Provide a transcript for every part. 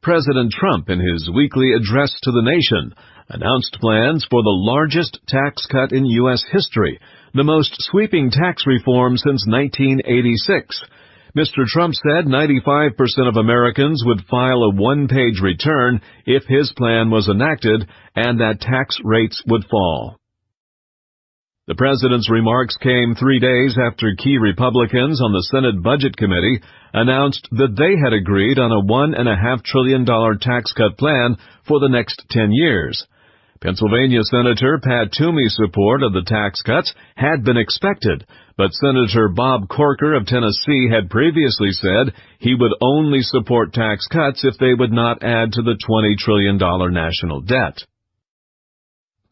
President Trump, in his weekly address to the nation, announced plans for the largest tax cut in U.S. history, the most sweeping tax reform since 1986. Mr. Trump said 95% of Americans would file a one-page return if his plan was enacted and that tax rates would fall. The president's remarks came 3 days after key Republicans on the Senate Budget Committee announced that they had agreed on a $1.5 trillion tax cut plan for the next 10 years. Pennsylvania Senator Pat Toomey's support of the tax cuts had been expected, but Senator Bob Corker of Tennessee had previously said he would only support tax cuts if they would not add to the $20 trillion national debt.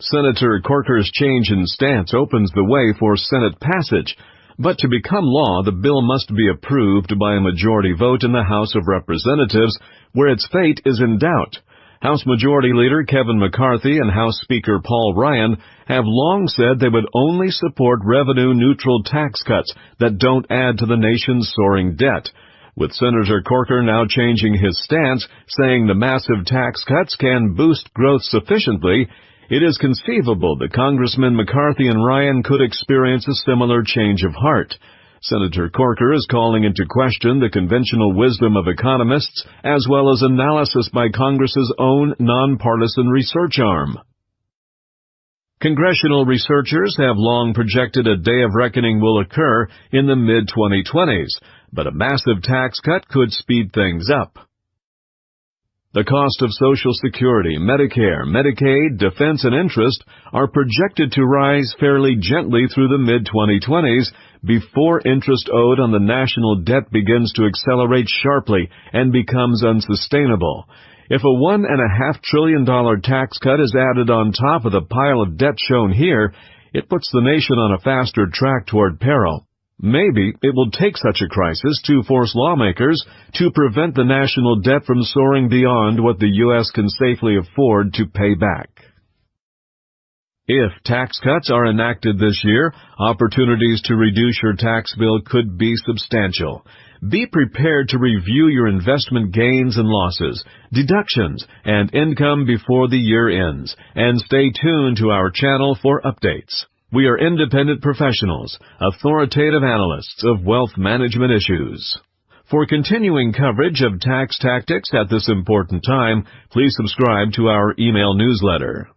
Senator Corker's change in stance opens the way for Senate passage, but to become law, the bill must be approved by a majority vote in the House of Representatives, where its fate is in doubt. House Majority Leader Kevin McCarthy and House Speaker Paul Ryan have long said they would only support revenue-neutral tax cuts that don't add to the nation's soaring debt, with Senator Corker now changing his stance, saying the massive tax cuts can boost growth sufficiently. It is conceivable that Congressmen McCarthy and Ryan could experience a similar change of heart. Senator Corker is calling into question the conventional wisdom of economists, as well as analysis by Congress's own nonpartisan research arm. Congressional researchers have long projected a day of reckoning will occur in the mid-2020s, but a massive tax cut could speed things up. The cost of Social Security, Medicare, Medicaid, defense, and interest are projected to rise fairly gently through the mid-2020s before interest owed on the national debt begins to accelerate sharply and becomes unsustainable. If a $1.5 trillion tax cut is added on top of the pile of debt shown here, it puts the nation on a faster track toward peril. Maybe it will take such a crisis to force lawmakers to prevent the national debt from soaring beyond what the U.S. can safely afford to pay back. If tax cuts are enacted this year, opportunities to reduce your tax bill could be substantial. Be prepared to review your investment gains and losses, deductions, and income before the year ends, and stay tuned to our channel for updates. We are independent professionals, authoritative analysts of wealth management issues. For continuing coverage of tax tactics at this important time, please subscribe to our email newsletter.